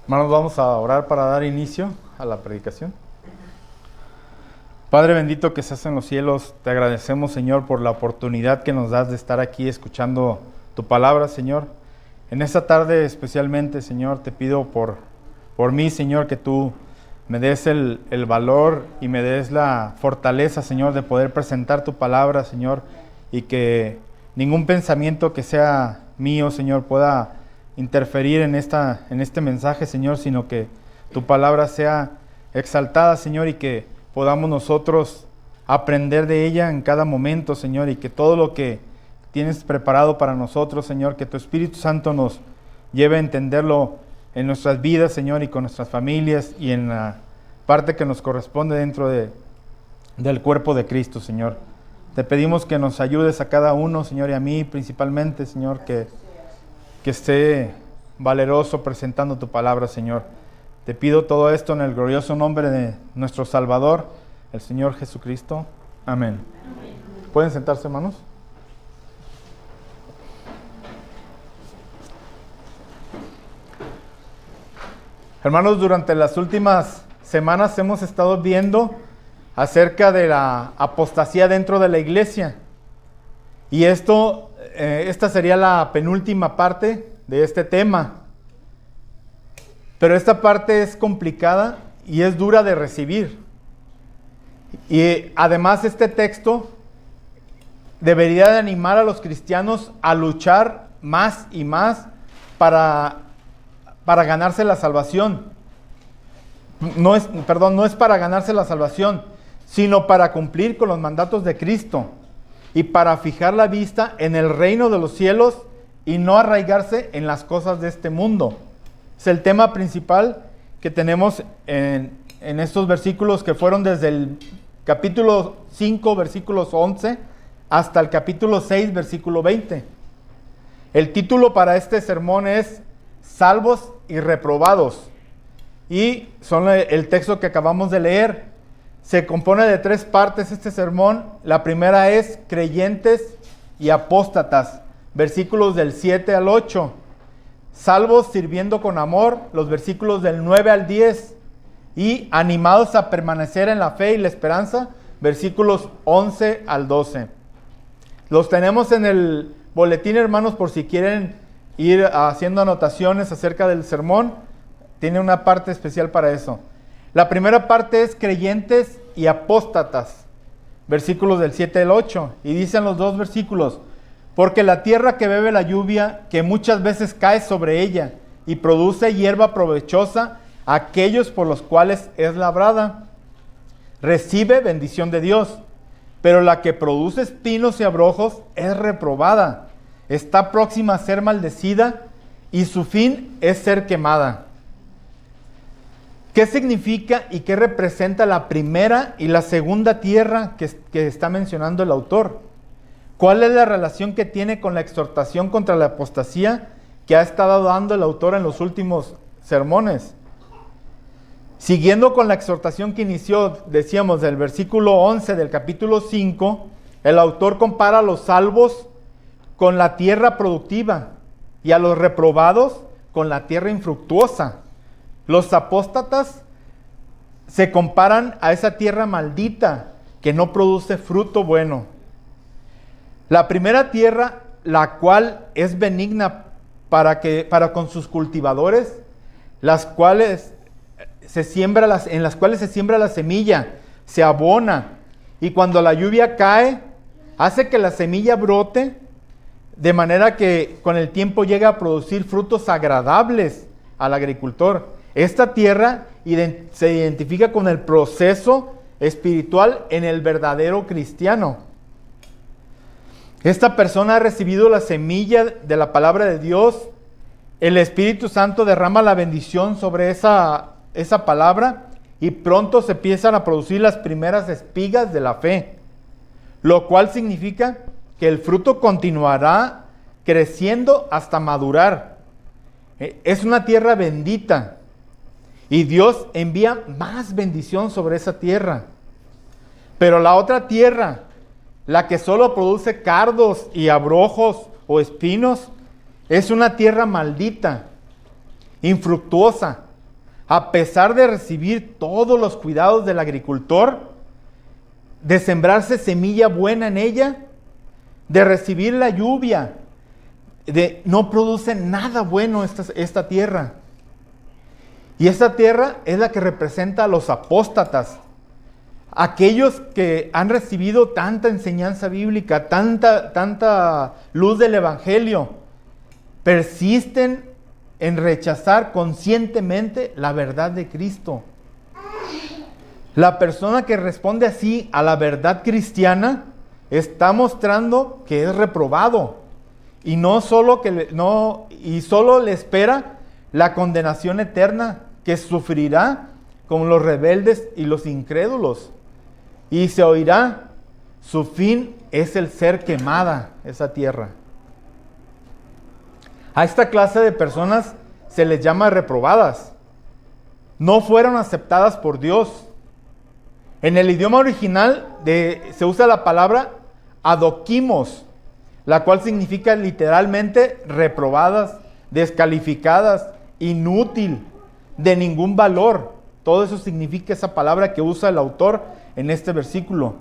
Hermanos, vamos a orar para dar inicio a la predicación. Padre bendito que estás en los cielos, te agradecemos, Señor, por la oportunidad que nos das de estar aquí escuchando tu palabra, Señor. En esta tarde especialmente, Señor, te pido por mí, Señor, que tú me des el valor y me des la fortaleza, Señor, de poder presentar tu palabra, Señor, y que ningún pensamiento que sea mío, Señor, pueda interferir en este mensaje, Señor, sino que tu palabra sea exaltada, Señor, y que podamos nosotros aprender de ella en cada momento, Señor, y que todo lo que tienes preparado para nosotros, Señor, que tu Espíritu Santo nos lleve a entenderlo en nuestras vidas, Señor, y con nuestras familias y en la parte que nos corresponde dentro del cuerpo de Cristo, Señor. Te pedimos que nos ayudes a cada uno, Señor, y a mí principalmente, Señor, que esté valeroso presentando tu palabra, Señor. Te pido todo esto en el glorioso nombre de nuestro Salvador, el Señor Jesucristo. Amén. ¿Pueden sentarse, hermanos? Hermanos, durante las últimas semanas hemos estado viendo acerca de la apostasía dentro de la iglesia. Y esta sería la penúltima parte de este tema. Pero esta parte es complicada y es dura de recibir. Y además este texto debería de animar a los cristianos a luchar más y más para ganarse la salvación. No es para ganarse la salvación, sino para cumplir con los mandatos de Cristo y para fijar la vista en el reino de los cielos y no arraigarse en las cosas de este mundo. Es el tema principal que tenemos en estos versículos que fueron desde el capítulo 5, versículos 11, hasta el capítulo 6, versículo 20. El título para este sermón es Salvos y Reprobados. Y son el texto que acabamos de leer. Se compone de 3 partes este sermón. La primera es creyentes y apóstatas, versículos del 7 al 8. Salvos sirviendo con amor, los versículos del 9 al 10. Y animados a permanecer en la fe y la esperanza, versículos 11 al 12. Los tenemos en el boletín, hermanos, por si quieren ir haciendo anotaciones acerca del sermón. Tiene una parte especial para eso. La primera parte es creyentes y apóstatas, versículos del 7 al 8. Y dicen los 2 versículos: porque la tierra que bebe la lluvia, que muchas veces cae sobre ella, y produce hierba provechosa a aquellos por los cuales es labrada, recibe bendición de Dios. Pero la que produce espinos y abrojos es reprobada, está próxima a ser maldecida, y su fin es ser quemada. ¿Qué significa y qué representa la primera y la segunda tierra que está mencionando el autor? ¿Cuál es la relación que tiene con la exhortación contra la apostasía que ha estado dando el autor en los últimos sermones? Siguiendo con la exhortación que inició, decíamos, del versículo 11 del capítulo 5, el autor compara a los salvos con la tierra productiva y a los reprobados con la tierra infructuosa. Los apóstatas se comparan a esa tierra maldita que no produce fruto bueno. La primera tierra, la cual es benigna para con sus cultivadores, en las cuales se siembra la semilla, se abona, y cuando la lluvia cae, hace que la semilla brote, de manera que con el tiempo llega a producir frutos agradables al agricultor. Esta tierra se identifica con el proceso espiritual en el verdadero cristiano. Esta persona ha recibido la semilla de la palabra de Dios. El Espíritu Santo derrama la bendición sobre esa palabra y pronto se empiezan a producir las primeras espigas de la fe, lo cual significa que el fruto continuará creciendo hasta madurar. Es una tierra bendita y Dios envía más bendición sobre esa tierra. Pero la otra tierra, la que solo produce cardos y abrojos o espinos, es una tierra maldita, infructuosa, a pesar de recibir todos los cuidados del agricultor, de sembrarse semilla buena en ella, de recibir la lluvia, no produce nada bueno esta tierra. Y esta tierra es la que representa a los apóstatas, aquellos que han recibido tanta enseñanza bíblica, tanta luz del evangelio, persisten en rechazar conscientemente la verdad de Cristo. La persona que responde así a la verdad cristiana está mostrando que es reprobado y solo le espera la condenación eterna que sufrirá como los rebeldes y los incrédulos. Y se oirá, su fin es el ser quemada, esa tierra. A esta clase de personas se les llama reprobadas. No fueron aceptadas por Dios. En el idioma original se usa la palabra adokimos, la cual significa literalmente reprobadas, descalificadas, inútil, de ningún valor. Todo eso significa esa palabra que usa el autor en este versículo.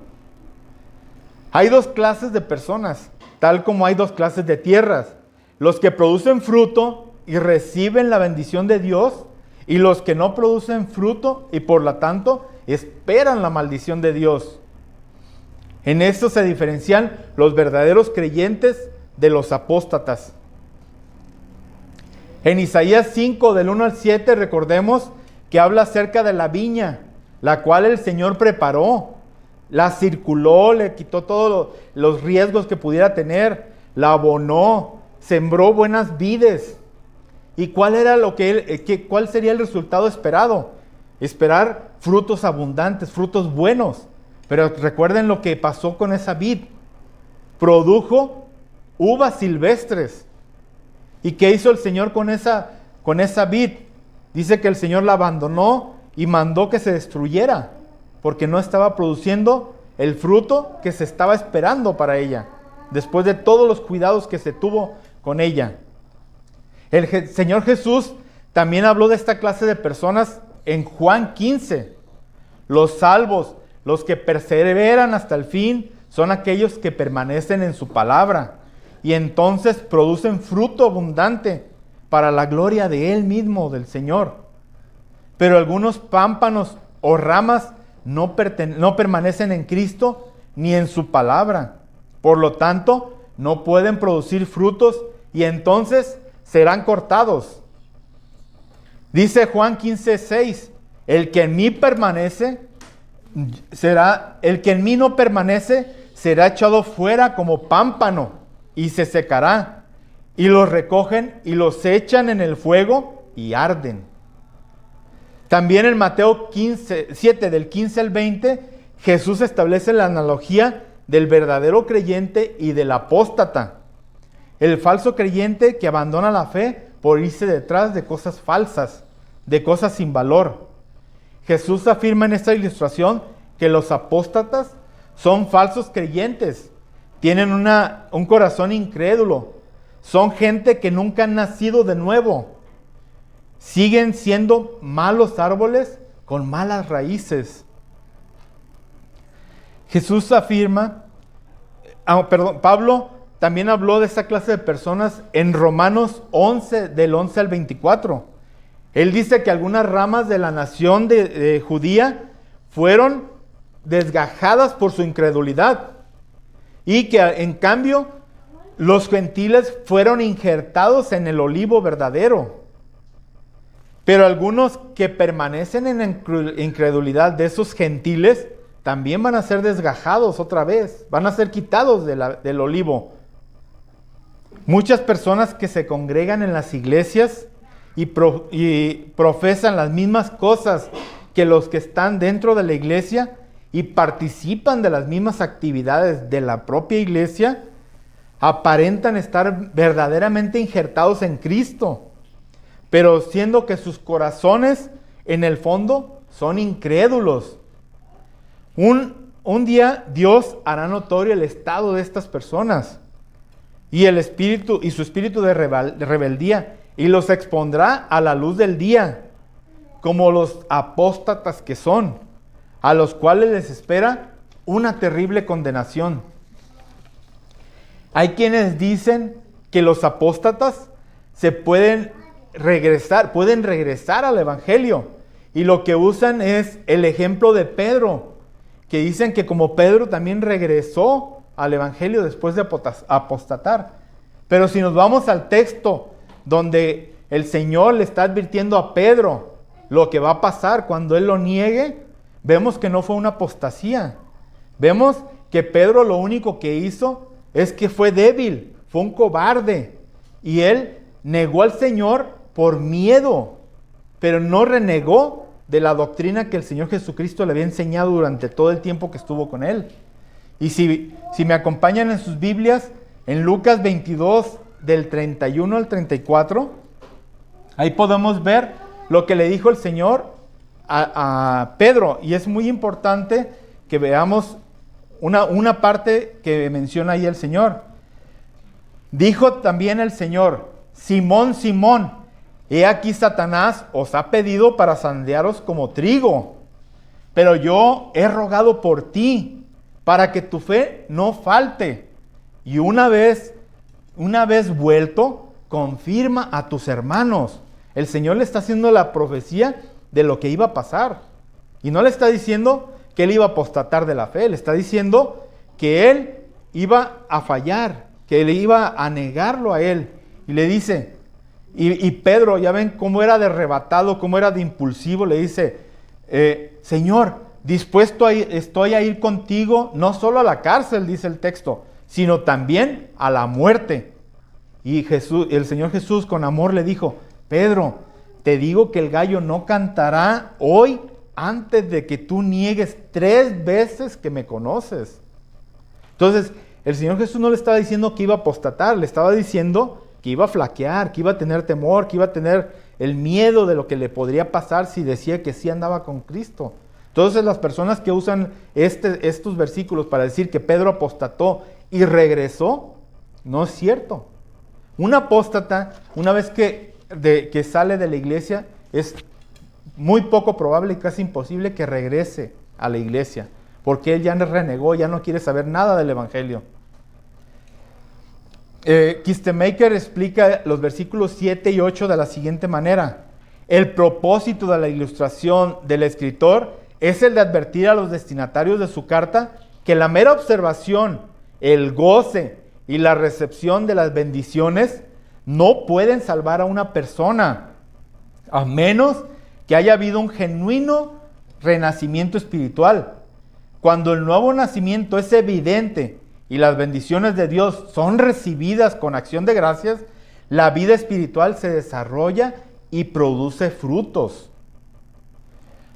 Hay dos clases de personas, tal como hay dos clases de tierras: los que producen fruto y reciben la bendición de Dios, y los que no producen fruto y por lo tanto esperan la maldición de Dios. En esto se diferencian los verdaderos creyentes de los apóstatas. En Isaías 5, del 1 al 7, recordemos que habla acerca de la viña, la cual el Señor preparó, la circuló, le quitó todos los riesgos que pudiera tener, la abonó, sembró buenas vides. ¿Y cuál sería el resultado esperado? Esperar frutos abundantes, frutos buenos. Pero recuerden lo que pasó con esa vid. Produjo uvas silvestres. ¿Y qué hizo el Señor con esa vid? Dice que el Señor la abandonó y mandó que se destruyera, porque no estaba produciendo el fruto que se estaba esperando para ella, después de todos los cuidados que se tuvo con ella. El Señor Jesús también habló de esta clase de personas en Juan 15. Los salvos, los que perseveran hasta el fin, son aquellos que permanecen en su palabra y entonces producen fruto abundante para la gloria de Él mismo, del Señor. Pero algunos pámpanos o ramas no permanecen en Cristo ni en su palabra. Por lo tanto, no pueden producir frutos y entonces serán cortados. Dice Juan 15:6, el que en mí no permanece será echado fuera como pámpano y se secará, y los recogen y los echan en el fuego y arden. También en Mateo 7, del 15 al 20, Jesús establece la analogía del verdadero creyente y del apóstata. El falso creyente que abandona la fe por irse detrás de cosas falsas, de cosas sin valor. Jesús afirma en esta ilustración que los apóstatas son falsos creyentes, tienen un corazón incrédulo, son gente que nunca han nacido de nuevo, siguen siendo malos árboles con malas raíces. Jesús afirma, Pablo también habló de esta clase de personas en Romanos 11, del 11 al 24. Él dice que algunas ramas de la nación judía fueron desgajadas por su incredulidad y que en cambio los gentiles fueron injertados en el olivo verdadero. Pero algunos que permanecen en la incredulidad de esos gentiles también van a ser desgajados otra vez, van a ser quitados del olivo. Muchas personas que se congregan en las iglesias y profesan las mismas cosas que los que están dentro de la iglesia y participan de las mismas actividades de la propia iglesia, aparentan estar verdaderamente injertados en Cristo, pero siendo que sus corazones en el fondo son incrédulos. Un día Dios hará notorio el estado de estas personas y su espíritu de rebeldía, y los expondrá a la luz del día. como los apóstatas que son, a los cuales les espera una terrible condenación. Hay quienes dicen que los apóstatas pueden regresar al Evangelio, y lo que usan es el ejemplo de Pedro, que dicen que como Pedro también regresó al Evangelio después de apostatar. Pero si nos vamos al texto donde el Señor le está advirtiendo a Pedro lo que va a pasar cuando él lo niegue, vemos que no fue una apostasía. Vemos que Pedro lo único que hizo es que fue débil, fue un cobarde, y él negó al Señor por miedo, pero no renegó de la doctrina que el Señor Jesucristo le había enseñado durante todo el tiempo que estuvo con él. Y si me acompañan en sus Biblias, en Lucas 22, del 31 al 34, ahí podemos ver lo que le dijo el Señor a Pedro. Y es muy importante que veamos una parte que menciona ahí el Señor. Dijo también el Señor: Simón, Simón, he aquí Satanás os ha pedido para zarandearos como trigo, pero yo he rogado por ti, para que tu fe no falte. Y una vez vuelto, confirma a tus hermanos. El Señor le está haciendo la profecía de lo que iba a pasar. Y no le está diciendo que él iba a apostatar de la fe, le está diciendo que él iba a fallar, que él iba a negarlo a él. Y le dice, y Pedro, ya ven cómo era de arrebatado, cómo era de impulsivo, le dice, Señor, dispuesto estoy a ir contigo, no solo a la cárcel, dice el texto, sino también a la muerte. Y el Señor Jesús con amor le dijo, Pedro, te digo que el gallo no cantará hoy antes de que tú niegues 3 veces que me conoces. Entonces, el Señor Jesús no le estaba diciendo que iba a apostatar, le estaba diciendo que iba a flaquear, que iba a tener temor, que iba a tener el miedo de lo que le podría pasar si decía que sí andaba con Cristo. Entonces, las personas que usan estos versículos para decir que Pedro apostató y regresó, no es cierto. Un apóstata, una vez que sale de la iglesia, es muy poco probable y casi imposible que regrese a la iglesia, porque él ya renegó, ya no quiere saber nada del Evangelio. Kistemaker explica los versículos 7 y 8 de la siguiente manera. El propósito de la ilustración del escritor es el de advertir a los destinatarios de su carta que la mera observación, el goce y la recepción de las bendiciones no pueden salvar a una persona, a menos que haya habido un genuino renacimiento espiritual. Cuando el nuevo nacimiento es evidente y las bendiciones de Dios son recibidas con acción de gracias, la vida espiritual se desarrolla y produce frutos.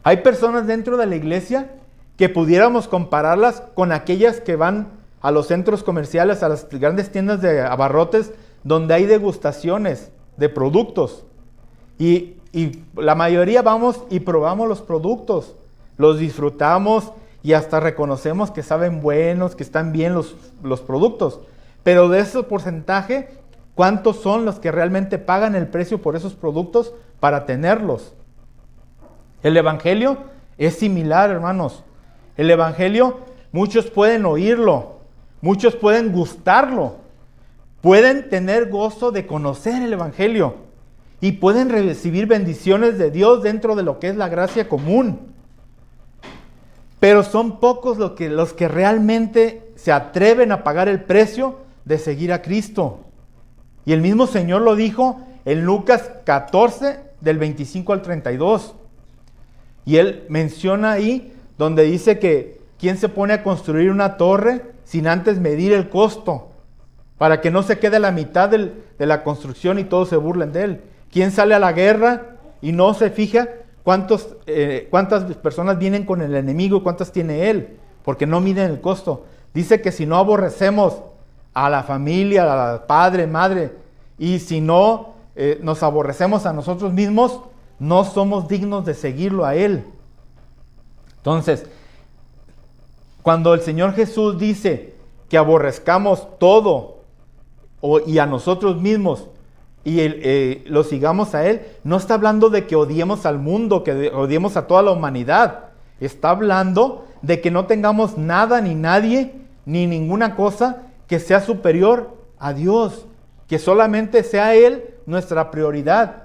Hay personas dentro de la iglesia que pudiéramos compararlas con aquellas que van a los centros comerciales, a las grandes tiendas de abarrotes, donde hay degustaciones de productos. Y la mayoría vamos y probamos los productos, los disfrutamos y hasta reconocemos que saben buenos, que están bien los productos. Pero de ese porcentaje, ¿cuántos son los que realmente pagan el precio por esos productos para tenerlos? El Evangelio es similar, hermanos. El Evangelio, muchos pueden oírlo, muchos pueden gustarlo, pueden tener gozo de conocer el Evangelio y pueden recibir bendiciones de Dios dentro de lo que es la gracia común. Pero son pocos los que realmente se atreven a pagar el precio de seguir a Cristo. Y el mismo Señor lo dijo en Lucas 14, del 25 al 32. Y Él menciona ahí donde dice que ¿quién se pone a construir una torre sin antes medir el costo? Para que no se quede la mitad de la construcción y todos se burlen de él. ¿Quién sale a la guerra y no se fija cuántas personas vienen con el enemigo y cuántas tiene él? Porque no miden el costo. Dice que si no aborrecemos a la familia, al padre, madre, y si no nos aborrecemos a nosotros mismos, no somos dignos de seguirlo a él. Entonces, cuando el Señor Jesús dice que aborrezcamos todo y a nosotros mismos y lo sigamos a Él, no está hablando de que odiemos al mundo, que odiemos a toda la humanidad. Está hablando de que no tengamos nada, ni nadie, ni ninguna cosa que sea superior a Dios, que solamente sea Él nuestra prioridad.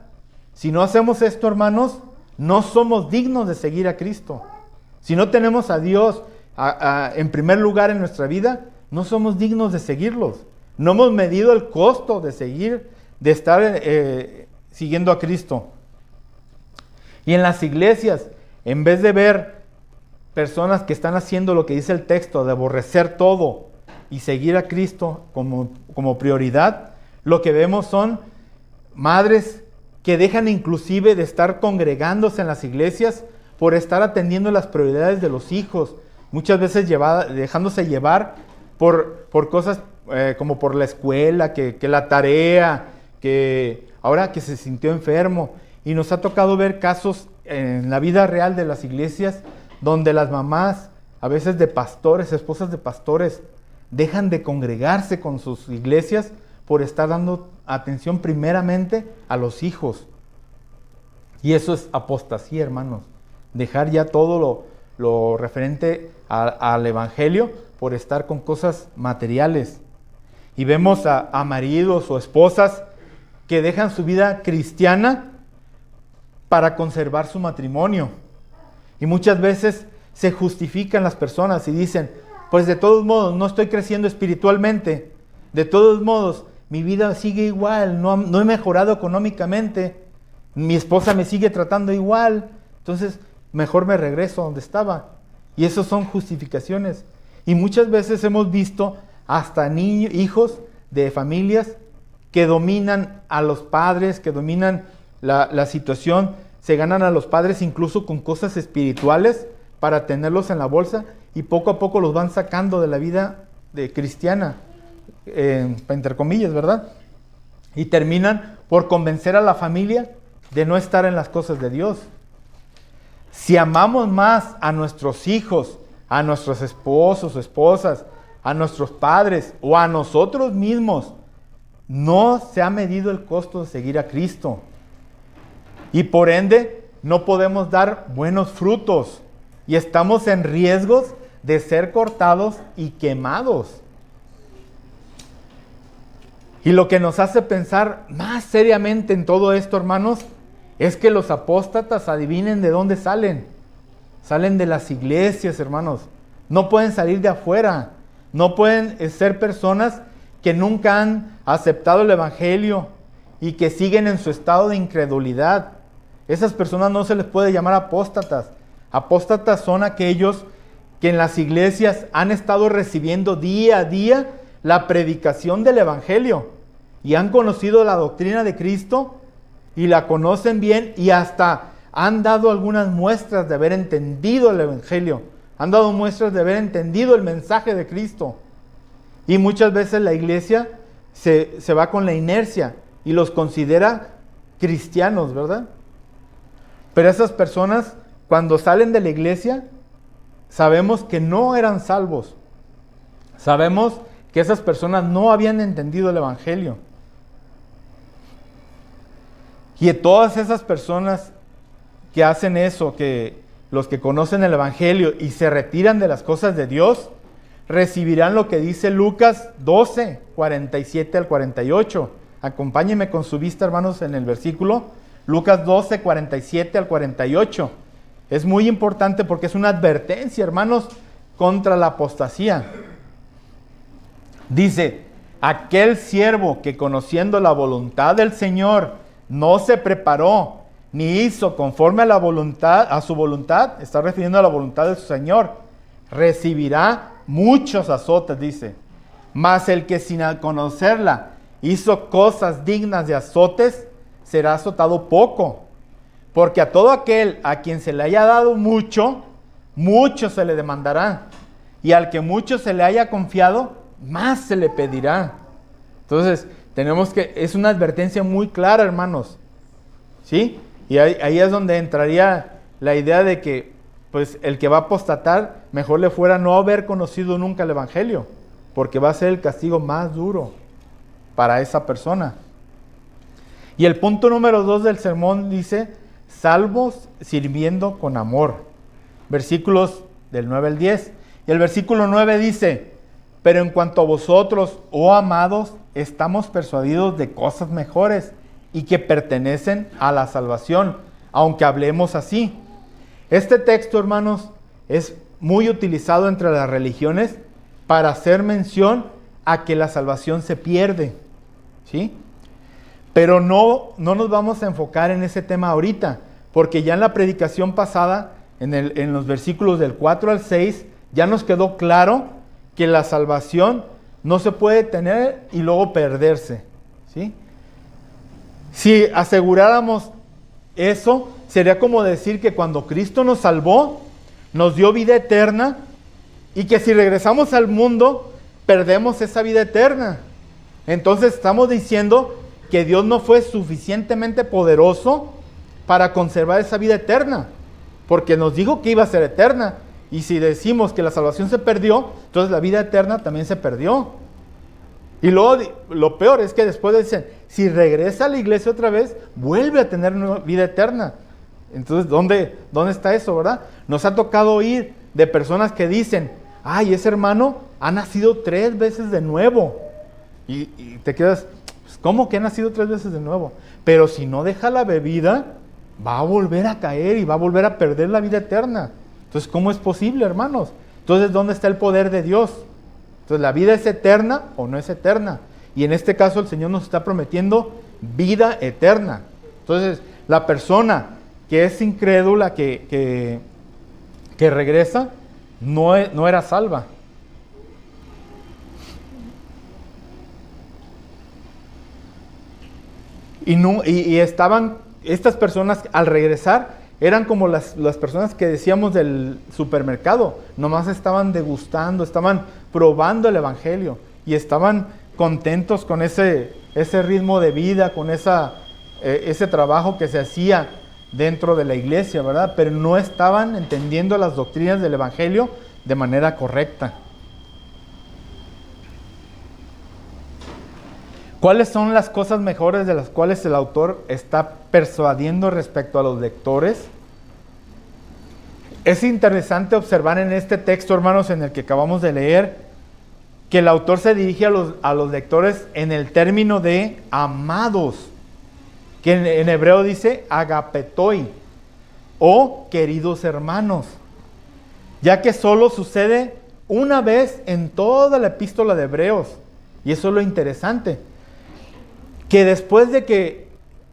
Si no hacemos esto, hermanos, no somos dignos de seguir a Cristo. Si no tenemos a Dios en primer lugar en nuestra vida, no somos dignos de seguirlos. No hemos medido el costo de estar siguiendo a Cristo. Y en las iglesias, en vez de ver personas que están haciendo lo que dice el texto, de aborrecer todo y seguir a Cristo como prioridad, lo que vemos son madres que dejan inclusive de estar congregándose en las iglesias por estar atendiendo las prioridades de los hijos, muchas veces dejándose llevar por cosas como por la escuela, que la tarea, que ahora que se sintió enfermo. Y nos ha tocado ver casos en la vida real de las iglesias donde las mamás, a veces de pastores, esposas de pastores, dejan de congregarse con sus iglesias por estar dando atención primeramente a los hijos. Y eso es apostasía, hermanos. Dejar ya todo lo referente al evangelio por estar con cosas materiales. Y vemos a maridos o esposas que dejan su vida cristiana para conservar su matrimonio. Y muchas veces se justifican las personas y dicen, pues de todos modos no estoy creciendo espiritualmente, de todos modos mi vida sigue igual, no he mejorado económicamente, mi esposa me sigue tratando igual, entonces mejor me regreso a donde estaba. Y esas son justificaciones. Y muchas veces hemos visto hasta hijos de familias que dominan a los padres, que dominan la situación, se ganan a los padres incluso con cosas espirituales para tenerlos en la bolsa y poco a poco los van sacando de la vida cristiana, entre comillas, ¿verdad? Y terminan por convencer a la familia de no estar en las cosas de Dios. Si amamos más a nuestros hijos, a nuestros esposos o esposas, a nuestros padres o a nosotros mismos, no se ha medido el costo de seguir a Cristo. Y por ende, no podemos dar buenos frutos. Y estamos en riesgos de ser cortados y quemados. Y lo que nos hace pensar más seriamente en todo esto, hermanos, es que los apóstatas, adivinen de dónde salen. Salen de las iglesias, hermanos. No pueden salir de afuera. No pueden ser personas que nunca han aceptado el evangelio y que siguen en su estado de incredulidad. Esas personas no se les puede llamar apóstatas. Apóstatas son aquellos que en las iglesias han estado recibiendo día a día la predicación del evangelio y han conocido la doctrina de Cristo y la conocen bien y hasta han dado algunas muestras de haber entendido el evangelio, han dado muestras de haber entendido el mensaje de Cristo. Y muchas veces la iglesia se va con la inercia y los considera cristianos, ¿verdad? Pero esas personas, cuando salen de la iglesia, sabemos que no eran salvos. Sabemos que esas personas no habían entendido el evangelio. Y de todas esas personas que hacen eso, que los que conocen el evangelio y se retiran de las cosas de Dios, recibirán lo que dice Lucas 12, 47 al 48. Acompáñenme con su vista, hermanos, en el versículo. Lucas 12, 47 al 48. Es muy importante porque es una advertencia, hermanos, contra la apostasía. Dice, aquel siervo que conociendo la voluntad del Señor no se preparó ni hizo conforme a su voluntad, está refiriendo a la voluntad de su Señor, recibirá muchos azotes, dice. Mas el que sin conocerla hizo cosas dignas de azotes, será azotado poco. Porque a todo aquel a quien se le haya dado mucho, mucho se le demandará. Y al que mucho se le haya confiado, más se le pedirá. Entonces, es una advertencia muy clara, hermanos. ¿Sí? Y ahí es donde entraría la idea de que, pues, el que va a apostatar, mejor le fuera no haber conocido nunca el evangelio, porque va a ser el castigo más duro para esa persona. Y el punto número 2 del sermón dice, salvos sirviendo con amor. Versículos del 9 al 10. Y el versículo 9 dice, pero en cuanto a vosotros, oh amados, estamos persuadidos de cosas mejores y que pertenecen a la salvación, aunque hablemos así. Este texto, hermanos, es muy utilizado entre las religiones para hacer mención a que la salvación se pierde, ¿sí? Pero no nos vamos a enfocar en ese tema ahorita, porque ya en la predicación pasada, en los versículos del 4 al 6, ya nos quedó claro que la salvación no se puede tener y luego perderse, ¿sí? Si aseguráramos eso, sería como decir que cuando Cristo nos salvó, nos dio vida eterna, y que si regresamos al mundo, perdemos esa vida eterna. Entonces estamos diciendo que Dios no fue suficientemente poderoso para conservar esa vida eterna, porque nos dijo que iba a ser eterna. Y si decimos que la salvación se perdió, entonces la vida eterna también se perdió. Y luego lo peor es que después dicen, si regresa a la iglesia otra vez, vuelve a tener una vida eterna. Entonces, ¿dónde está eso, verdad? Nos ha tocado oír de personas que dicen, ay, ese hermano ha nacido 3 veces de nuevo. Y te quedas, pues, ¿cómo que ha nacido 3 veces de nuevo? Pero si no deja la bebida, va a volver a caer y va a volver a perder la vida eterna. Entonces, ¿cómo es posible, hermanos? Entonces, ¿dónde está el poder de Dios? Entonces, ¿la vida es eterna o no es eterna? Y en este caso, el Señor nos está prometiendo vida eterna. Entonces, la persona que es incrédula, que regresa, no era salva. Y estaban, estas personas al regresar, eran como las personas que decíamos del supermercado, nomás estaban degustando, estaban probando el evangelio y estaban contentos con ese ritmo de vida, con ese trabajo que se hacía dentro de la iglesia, ¿verdad? Pero no estaban entendiendo las doctrinas del evangelio de manera correcta. ¿Cuáles son las cosas mejores de las cuales el autor está persuadiendo respecto a los lectores? Es interesante observar en este texto, hermanos, en el que acabamos de leer, que el autor se dirige a los lectores en el término de amados, que en hebreo dice agapetoi, o queridos hermanos, ya que solo sucede una vez en toda la epístola de Hebreos. Y eso es lo interesante, que después de que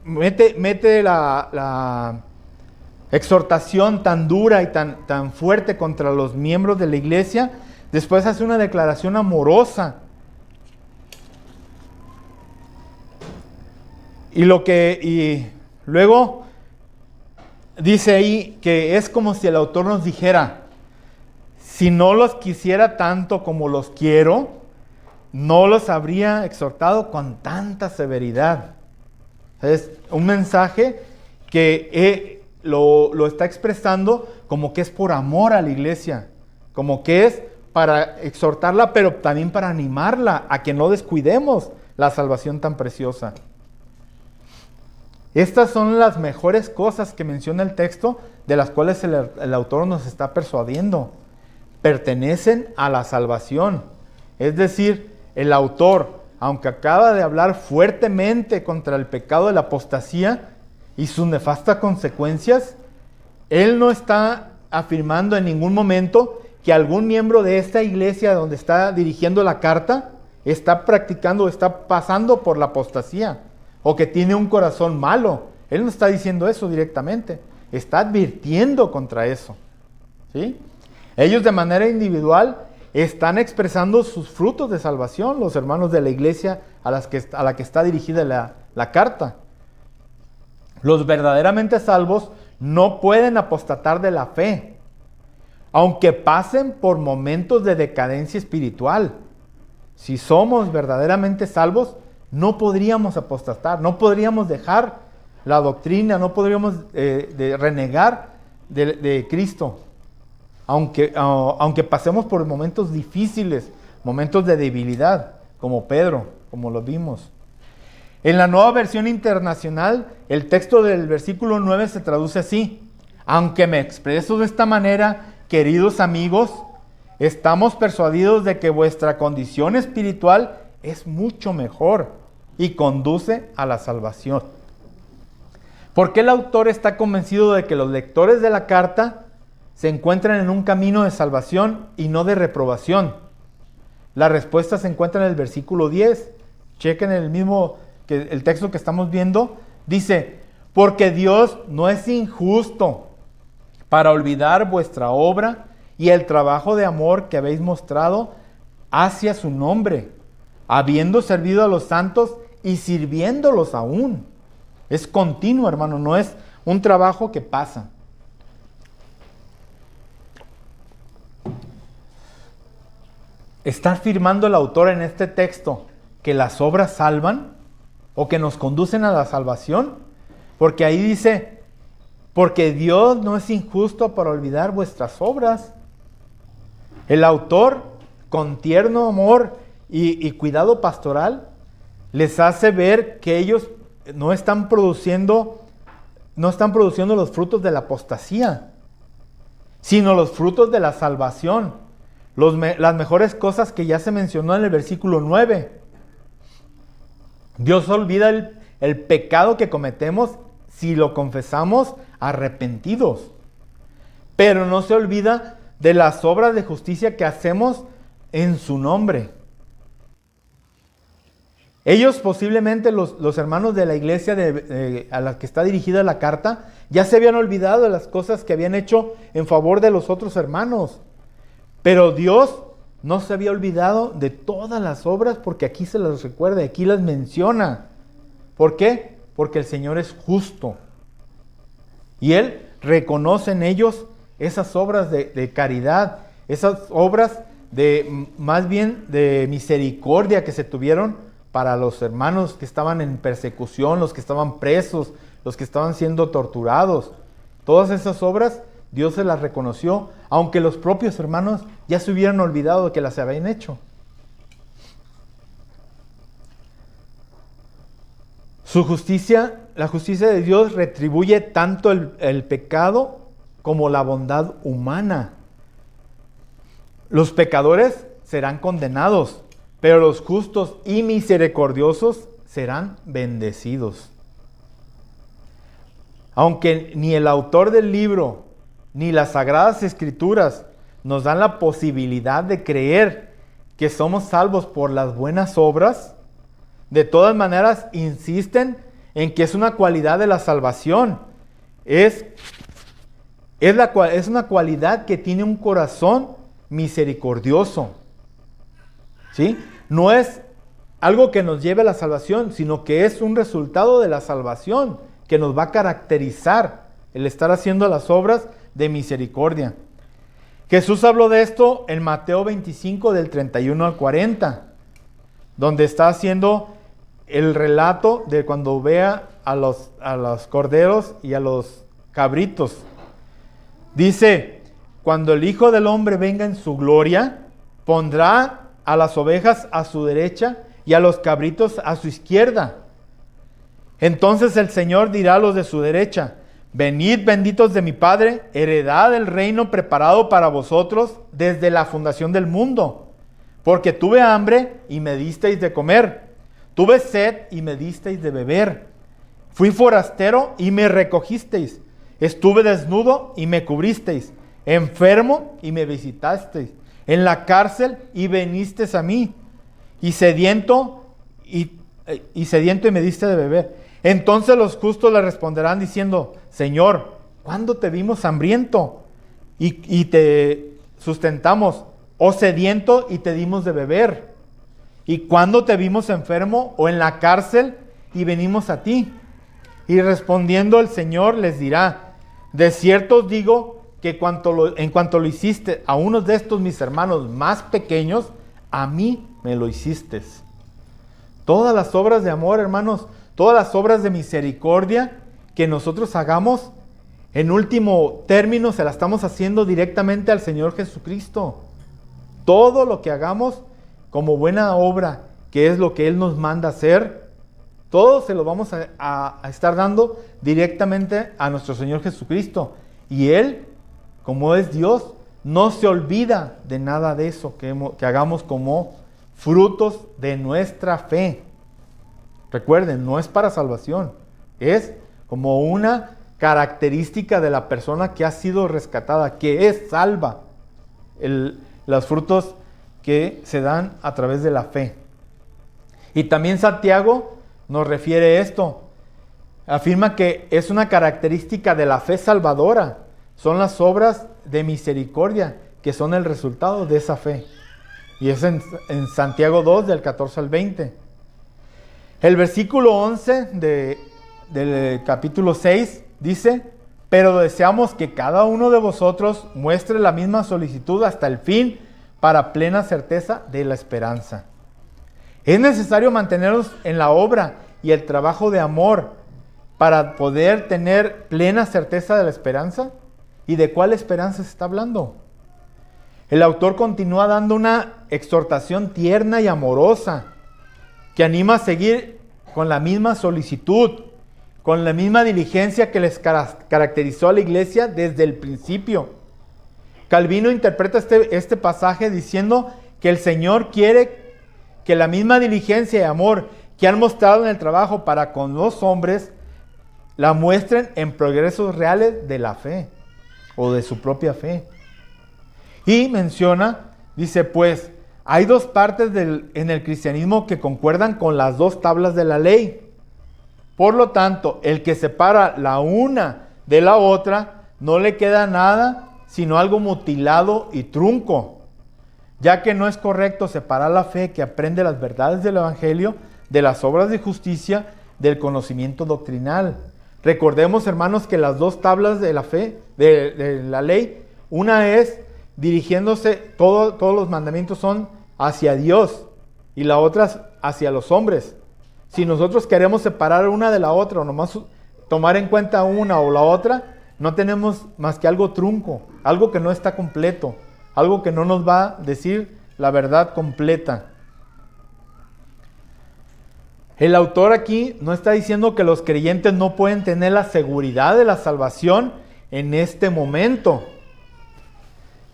mete la exhortación tan dura y tan fuerte contra los miembros de la iglesia, después hace una declaración amorosa. Y luego dice ahí que es como si el autor nos dijera, si no los quisiera tanto como los quiero, no los habría exhortado con tanta severidad. Es un mensaje que lo está expresando como que es por amor a la iglesia, como que es para exhortarla, pero también para animarla a que no descuidemos la salvación tan preciosa. Estas son las mejores cosas que menciona el texto, de las cuales el autor nos está persuadiendo. Pertenecen a la salvación. Es decir, el autor, aunque acaba de hablar fuertemente contra el pecado de la apostasía y sus nefastas consecuencias, él no está afirmando en ningún momento que algún miembro de esta iglesia donde está dirigiendo la carta está practicando, está pasando por la apostasía, o que tiene un corazón malo. Él no está diciendo eso directamente, está advirtiendo contra eso, ¿sí? Ellos de manera individual están expresando sus frutos de salvación, los hermanos de la iglesia a la que está dirigida la carta. Los verdaderamente salvos no pueden apostatar de la fe, aunque pasen por momentos de decadencia espiritual. Si somos verdaderamente salvos, no podríamos apostatar, no podríamos dejar la doctrina, no podríamos renegar de Cristo. Aunque pasemos por momentos difíciles, momentos de debilidad, como Pedro, como lo vimos. En la Nueva Versión Internacional, el texto del versículo 9 se traduce así: aunque me expreso de esta manera, queridos amigos, estamos persuadidos de que vuestra condición espiritual es mucho mejor y conduce a la salvación. ¿Por qué el autor está convencido de que los lectores de la carta se encuentran en un camino de salvación y no de reprobación? La respuesta se encuentra en el versículo 10. Chequen el texto que estamos viendo. Dice: porque Dios no es injusto para olvidar vuestra obra y el trabajo de amor que habéis mostrado hacia su nombre, habiendo servido a los santos y sirviéndolos aún. Es continuo, hermano, no es un trabajo que pasa. ¿Está afirmando el autor en este texto que las obras salvan o que nos conducen a la salvación? Porque ahí dice: porque Dios no es injusto para olvidar vuestras obras. El autor, con tierno amor y cuidado pastoral, les hace ver que ellos no están produciendo los frutos de la apostasía, sino los frutos de la salvación. Las mejores cosas que ya se mencionó en el versículo 9. Dios olvida el pecado que cometemos si lo confesamos arrepentidos, pero no se olvida de las obras de justicia que hacemos en su nombre. Ellos, posiblemente los hermanos de la iglesia a la que está dirigida la carta, ya se habían olvidado de las cosas que habían hecho en favor de los otros hermanos. Pero Dios no se había olvidado de todas las obras, porque aquí se las recuerda, aquí las menciona. ¿Por qué? Porque el Señor es justo. Y Él reconoce en ellos esas obras de caridad, esas obras más bien de misericordia que se tuvieron para los hermanos que estaban en persecución, los que estaban presos, los que estaban siendo torturados. Todas esas obras Dios se las reconoció, aunque los propios hermanos ya se hubieran olvidado de que las habían hecho. Su justicia, la justicia de Dios, retribuye tanto el pecado como la bondad humana. Los pecadores serán condenados, pero los justos y misericordiosos serán bendecidos. Aunque ni el autor del libro ni las Sagradas Escrituras nos dan la posibilidad de creer que somos salvos por las buenas obras, de todas maneras insisten en que es una cualidad de la salvación. Es una cualidad que tiene un corazón misericordioso. ¿Sí? No es algo que nos lleve a la salvación, sino que es un resultado de la salvación que nos va a caracterizar el estar haciendo las obras de misericordia. Jesús habló de esto en Mateo 25 del 31 al 40, donde está haciendo el relato de cuando vea a los corderos y a los cabritos. Dice: cuando el Hijo del Hombre venga en su gloria, pondrá a las ovejas a su derecha y a los cabritos a su izquierda. Entonces el Señor dirá a los de su derecha: venid, benditos de mi Padre, heredad el reino preparado para vosotros desde la fundación del mundo. Porque tuve hambre y me disteis de comer, tuve sed y me disteis de beber, fui forastero y me recogisteis, estuve desnudo y me cubristeis, enfermo y me visitasteis, en la cárcel y vinisteis a mí, y sediento y me diste de beber. Entonces los justos le responderán diciendo: Señor, ¿cuándo te vimos hambriento y te sustentamos, o sediento y te dimos de beber? ¿Y cuándo te vimos enfermo o en la cárcel y venimos a ti? Y respondiendo el Señor les dirá: de cierto os digo que en cuanto lo hiciste a uno de estos mis hermanos más pequeños, a mí me lo hiciste. Todas las obras de amor, hermanos, todas las obras de misericordia que nosotros hagamos, en último término se la estamos haciendo directamente al Señor Jesucristo. Todo lo que hagamos como buena obra, que es lo que Él nos manda hacer, Todo se lo vamos a estar dando directamente a nuestro Señor Jesucristo. Y Él, como es Dios, no se olvida de nada de eso que hagamos como frutos de nuestra fe. Recuerden, no es para salvación, es como una característica de la persona que ha sido rescatada, que es salva. Los frutos que se dan a través de la fe. Y también Santiago nos refiere esto. Afirma que es una característica de la fe salvadora. Son las obras de misericordia que son el resultado de esa fe. Y es en Santiago 2, del 14 al 20. El versículo 11 del capítulo 6 dice: pero deseamos que cada uno de vosotros muestre la misma solicitud hasta el fin, para plena certeza de la esperanza. Es necesario mantenernos en la obra y el trabajo de amor para poder tener plena certeza de la esperanza. ¿Y de cuál esperanza se está hablando? El autor continúa dando una exhortación tierna y amorosa que anima a seguir con la misma solicitud, con la misma diligencia que les caracterizó a la iglesia desde el principio. Calvino interpreta este pasaje diciendo que el Señor quiere que la misma diligencia y amor que han mostrado en el trabajo para con los hombres, la muestren en progresos reales de la fe o de su propia fe. Y menciona, dice, pues hay dos partes en el cristianismo que concuerdan con las dos tablas de la ley. Por lo tanto, el que separa la una de la otra, no le queda nada sino algo mutilado y trunco, ya que no es correcto separar la fe que aprende las verdades del Evangelio de las obras de justicia del conocimiento doctrinal. Recordemos, hermanos, que las dos tablas de la fe, de la ley, una es dirigiéndose, todos los mandamientos son hacia Dios, y la otra hacia los hombres. Si nosotros queremos separar una de la otra, o nomás tomar en cuenta una o la otra, no tenemos más que algo trunco, algo que no está completo, algo que no nos va a decir la verdad completa. El autor aquí no está diciendo que los creyentes no pueden tener la seguridad de la salvación en este momento,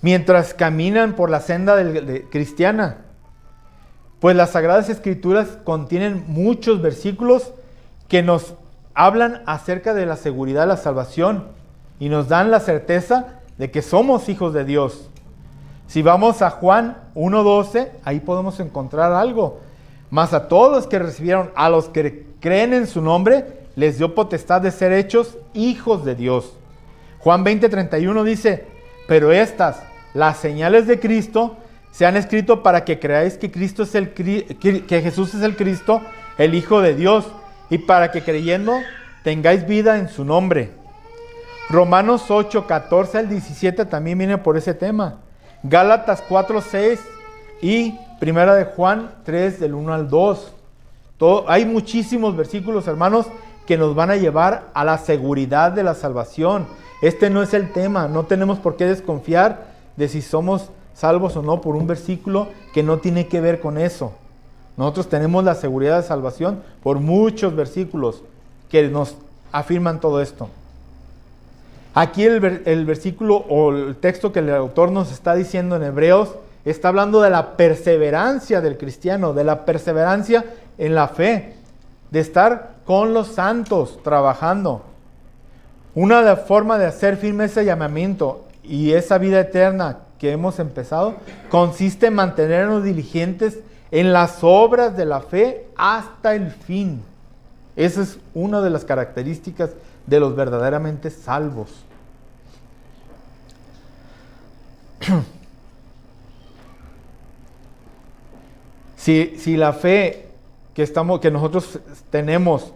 mientras caminan por la senda cristiana. Pues las Sagradas Escrituras contienen muchos versículos que nos hablan acerca de la seguridad de la salvación y nos dan la certeza de que somos hijos de Dios. Si vamos a Juan 1:12, ahí podemos encontrar algo. Mas a todos los que recibieron, a los que creen en su nombre, les dio potestad de ser hechos hijos de Dios. Juan 20:31 dice: pero estas, las señales de Cristo, se han escrito para que creáis que que Jesús es el Cristo, el Hijo de Dios, y para que creyendo tengáis vida en su nombre. Romanos 8:14 al 17 también viene por ese tema. Gálatas 4:6 y Primera de Juan 3 del 1 al 2. Hay muchísimos versículos, hermanos, que nos van a llevar a la seguridad de la salvación. Este no es el tema, no tenemos por qué desconfiar de si somos salvos o no por un versículo que no tiene que ver con eso. Nosotros tenemos la seguridad de salvación por muchos versículos que nos afirman todo esto. Aquí el versículo o el texto que el autor nos está diciendo en Hebreos está hablando de la perseverancia del cristiano, de la perseverancia en la fe, de estar con los santos trabajando. Una forma de hacer firme ese llamamiento y esa vida eterna que hemos empezado consiste en mantenernos diligentes en las obras de la fe hasta el fin. Esa es una de las características de los verdaderamente salvos. Si la fe que nosotros tenemos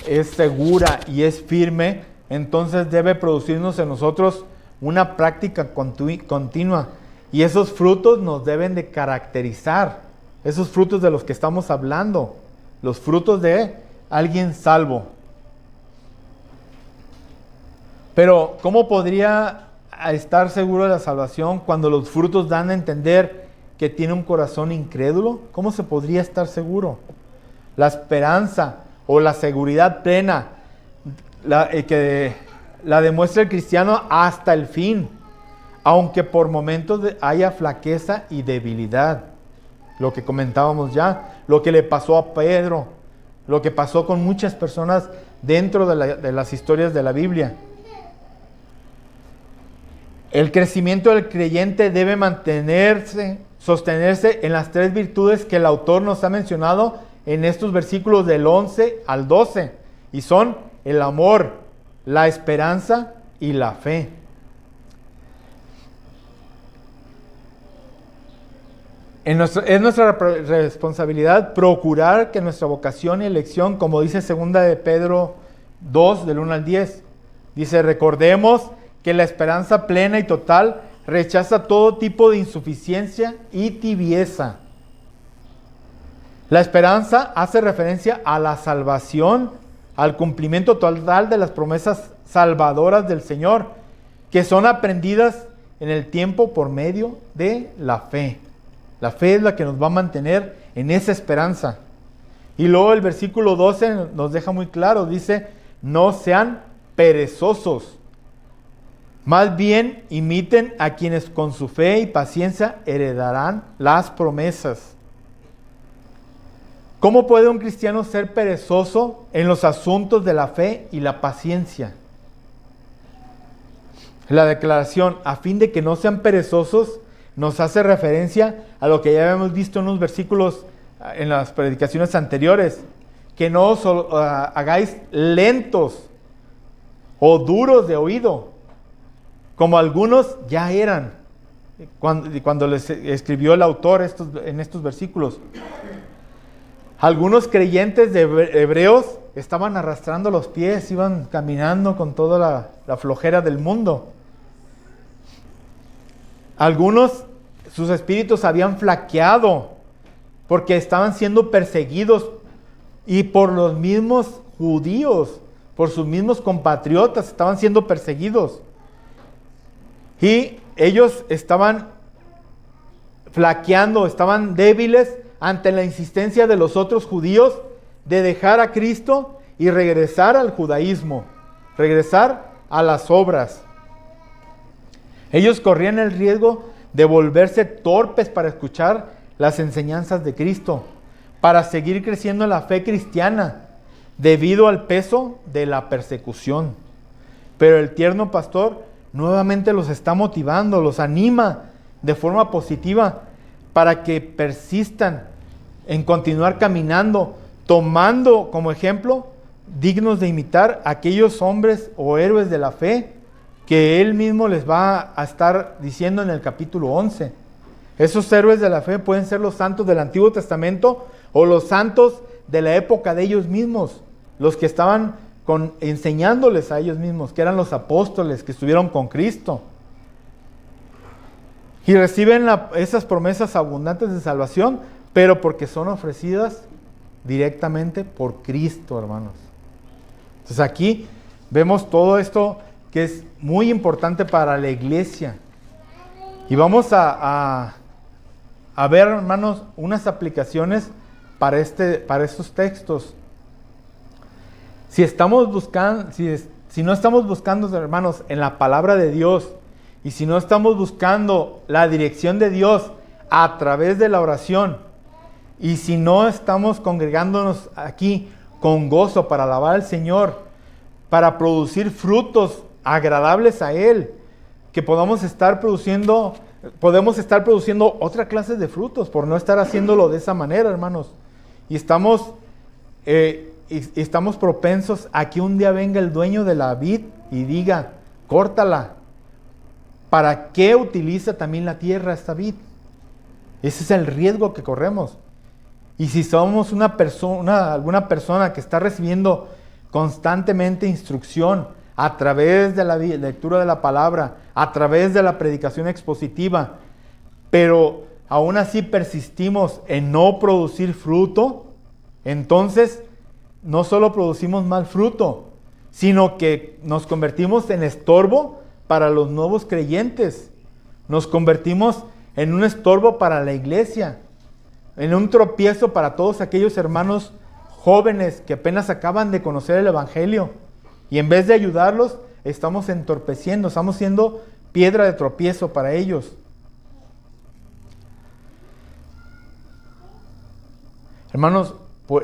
es segura y es firme, entonces debe producirnos en nosotros una práctica continua. Y esos frutos nos deben de caracterizar. Esos frutos de los que estamos hablando. Los frutos de alguien salvo. Pero, ¿cómo podría estar seguro de la salvación cuando los frutos dan a entender que tiene un corazón incrédulo? ¿Cómo se podría estar seguro? La esperanza o la seguridad plena que la demuestra el cristiano hasta el fin, aunque por momentos haya flaqueza y debilidad. Lo que comentábamos ya, lo que le pasó a Pedro, lo que pasó con muchas personas dentro de las historias de la Biblia. El crecimiento del creyente debe sostenerse en las 3 virtudes que el autor nos ha mencionado en estos versículos del 11 al 12, y son el amor, la esperanza y la fe. Es nuestra responsabilidad procurar que nuestra vocación y elección, como dice 2 de Pedro 2, del 1 al 10, dice: recordemos que la esperanza plena y total rechaza todo tipo de insuficiencia y tibieza. La esperanza hace referencia a la salvación, al cumplimiento total de las promesas salvadoras del Señor, que son aprendidas en el tiempo por medio de la fe. La fe es la que nos va a mantener en esa esperanza. Y luego el versículo 12 nos deja muy claro, dice: no sean perezosos, más bien imiten a quienes con su fe y paciencia heredarán las promesas. ¿Cómo puede un cristiano ser perezoso en los asuntos de la fe y la paciencia? La declaración, a fin de que no sean perezosos, nos hace referencia a lo que ya habíamos visto en unos versículos en las predicaciones anteriores, que no os hagáis lentos o duros de oído, como algunos ya eran cuando les escribió el autor en estos versículos. Algunos creyentes de hebreos estaban arrastrando los pies, iban caminando con toda la flojera del mundo. Algunos, sus espíritus habían flaqueado porque estaban siendo perseguidos, y por los mismos judíos, por sus mismos compatriotas, estaban siendo perseguidos. Y ellos estaban flaqueando, estaban débiles ante la insistencia de los otros judíos de dejar a Cristo y regresar al judaísmo, regresar a las obras. Ellos corrían el riesgo de volverse torpes para escuchar las enseñanzas de Cristo, para seguir creciendo en la fe cristiana, debido al peso de la persecución. Pero el tierno pastor nuevamente los está motivando, los anima de forma positiva para que persistan en continuar caminando, tomando como ejemplo dignos de imitar a aquellos hombres o héroes de la fe que él mismo les va a estar diciendo en el capítulo 11. Esos héroes de la fe pueden ser los santos del Antiguo Testamento o los santos de la época de ellos mismos, los que estaban enseñándoles a ellos mismos, que eran los apóstoles que estuvieron con Cristo. Y reciben esas promesas abundantes de salvación, pero porque son ofrecidas directamente por Cristo, hermanos. Entonces aquí vemos todo esto que es muy importante para la iglesia. Y vamos a ver, hermanos, unas aplicaciones para estos textos. Si no estamos buscando, hermanos, en la palabra de Dios, y si no estamos buscando la dirección de Dios a través de la oración, y si no estamos congregándonos aquí con gozo para alabar al Señor, para producir frutos agradables a Él, que podemos estar produciendo otra clase de frutos por no estar haciéndolo de esa manera, hermanos. Y estamos propensos a que un día venga el dueño de la vid y diga: córtala. ¿Para qué utiliza también la tierra esta vid? Ese es el riesgo que corremos. Y si somos alguna persona que está recibiendo constantemente instrucción a través de la lectura de la palabra, a través de la predicación expositiva, pero aún así persistimos en no producir fruto, entonces no solo producimos mal fruto, sino que nos convertimos en estorbo para los nuevos creyentes. Nos convertimos en un estorbo para la iglesia, en un tropiezo para todos aquellos hermanos jóvenes que apenas acaban de conocer el Evangelio. Y en vez de ayudarlos, estamos entorpeciendo, estamos siendo piedra de tropiezo para ellos. Hermanos,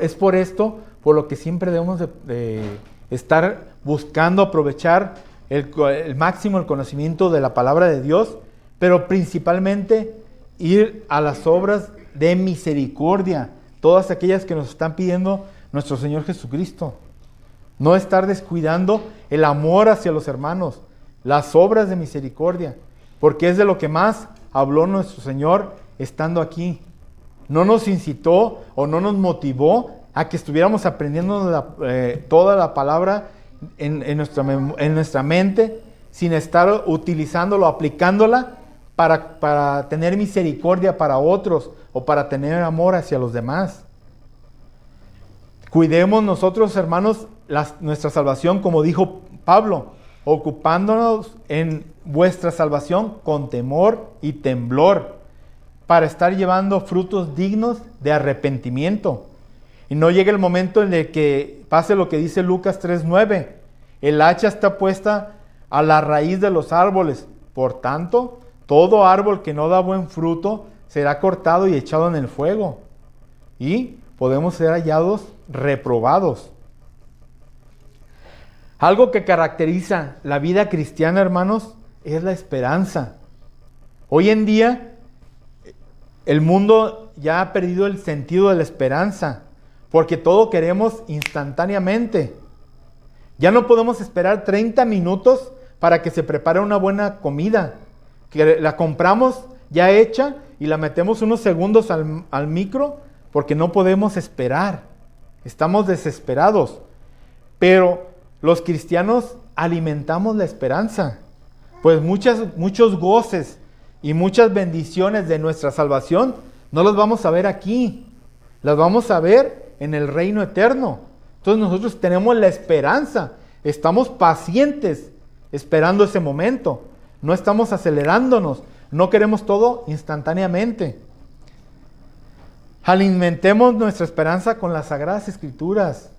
es por esto, por lo que siempre debemos de estar buscando aprovechar el máximo el conocimiento de la palabra de Dios, pero principalmente ir a las obras de misericordia, todas aquellas que nos están pidiendo nuestro Señor Jesucristo. No estar descuidando el amor hacia los hermanos, las obras de misericordia, porque es de lo que más habló nuestro Señor estando aquí. No nos incitó o no nos motivó a que estuviéramos aprendiendo toda la palabra en nuestra mente, sin estar utilizándolo, aplicándola para tener misericordia para otros o para tener amor hacia los demás. Cuidemos nosotros, hermanos, nuestra salvación, como dijo Pablo, ocupándonos en vuestra salvación con temor y temblor, para estar llevando frutos dignos de arrepentimiento. Y no llegue el momento en el que pase lo que dice Lucas 3:9. El hacha está puesta a la raíz de los árboles. Por tanto, todo árbol que no da buen fruto será cortado y echado en el fuego. Y podemos ser hallados reprobados. Algo que caracteriza la vida cristiana, hermanos, es la esperanza. Hoy en día, el mundo ya ha perdido el sentido de la esperanza, porque todo queremos instantáneamente. Ya no podemos esperar 30 minutos para que se prepare una buena comida, que la compramos ya hecha y la metemos unos segundos al micro, porque no podemos esperar. Estamos desesperados. Pero los cristianos alimentamos la esperanza, pues muchos goces y muchas bendiciones de nuestra salvación no las vamos a ver aquí, las vamos a ver en el reino eterno. Entonces nosotros tenemos la esperanza, estamos pacientes esperando ese momento, no estamos acelerándonos, no queremos todo instantáneamente. Alimentemos nuestra esperanza con las Sagradas Escrituras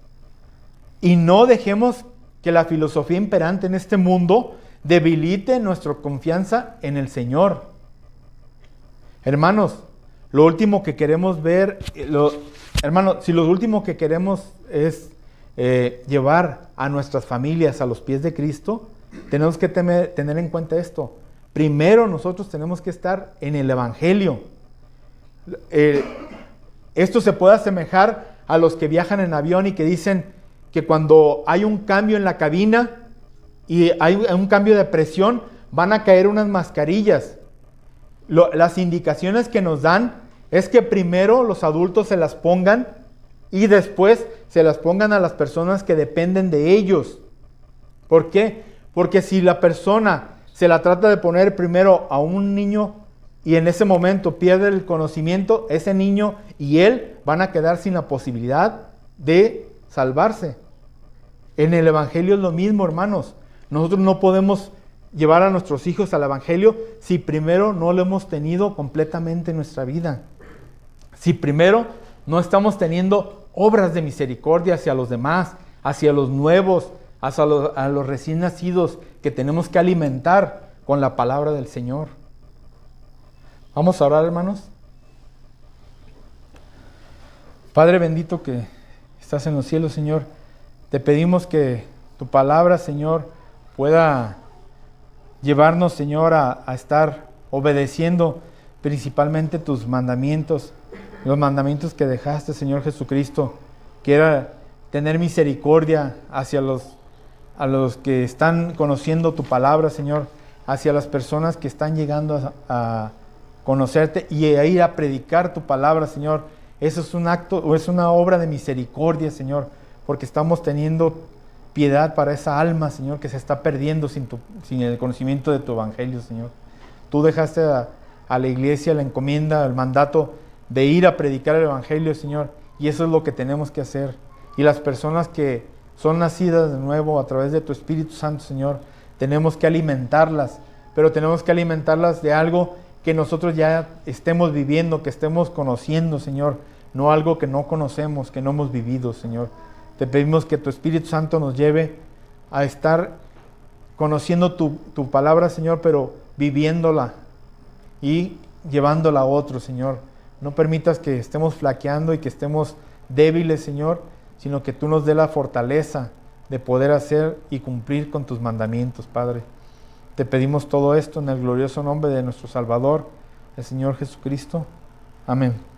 y no dejemos que la filosofía imperante en este mundo debilite nuestra confianza en el Señor. Hermanos, lo último que queremos ver, si lo último que queremos es llevar a nuestras familias a los pies de Cristo, tenemos que tener en cuenta esto. Primero nosotros tenemos que estar en el Evangelio. Esto se puede asemejar a los que viajan en avión y que dicen que cuando hay un cambio en la cabina y hay un cambio de presión, van a caer unas mascarillas. Las indicaciones que nos dan es que primero los adultos se las pongan y después se las pongan a las personas que dependen de ellos. ¿Por qué? Porque si la persona se la trata de poner primero a un niño y en ese momento pierde el conocimiento, ese niño y él van a quedar sin la posibilidad de salvarse. En el Evangelio es lo mismo, hermanos. Nosotros no podemos llevar a nuestros hijos al Evangelio si primero no lo hemos tenido completamente en nuestra vida. Si primero no estamos teniendo obras de misericordia hacia los demás, hacia los nuevos, hacia a los recién nacidos que tenemos que alimentar con la palabra del Señor. Vamos a orar, hermanos. Padre bendito que estás en los cielos, Señor, te pedimos que tu palabra, Señor, pueda llevarnos, Señor, a estar obedeciendo principalmente tus mandamientos, los mandamientos que dejaste, Señor Jesucristo, que era tener misericordia hacia a los que están conociendo tu palabra, Señor, hacia las personas que están llegando a conocerte y a ir a predicar tu palabra, Señor. Eso es un acto o es una obra de misericordia, Señor, porque estamos teniendo piedad para esa alma, Señor, que se está perdiendo sin el conocimiento de tu evangelio, Señor. Tú dejaste a la iglesia la encomienda, el mandato de ir a predicar el evangelio, Señor, y eso es lo que tenemos que hacer. Y las personas que son nacidas de nuevo a través de tu Espíritu Santo, Señor, tenemos que alimentarlas, pero tenemos que alimentarlas de algo que nosotros ya estemos viviendo, que estemos conociendo, Señor. no algo que no conocemos, que no hemos vivido, Señor. Te pedimos que tu Espíritu Santo nos lleve a estar conociendo tu palabra, Señor, pero viviéndola y llevándola a otros, Señor. No permitas que estemos flaqueando y que estemos débiles, Señor, sino que tú nos dé la fortaleza de poder hacer y cumplir con tus mandamientos, Padre. Te pedimos todo esto en el glorioso nombre de nuestro Salvador, el Señor Jesucristo. Amén.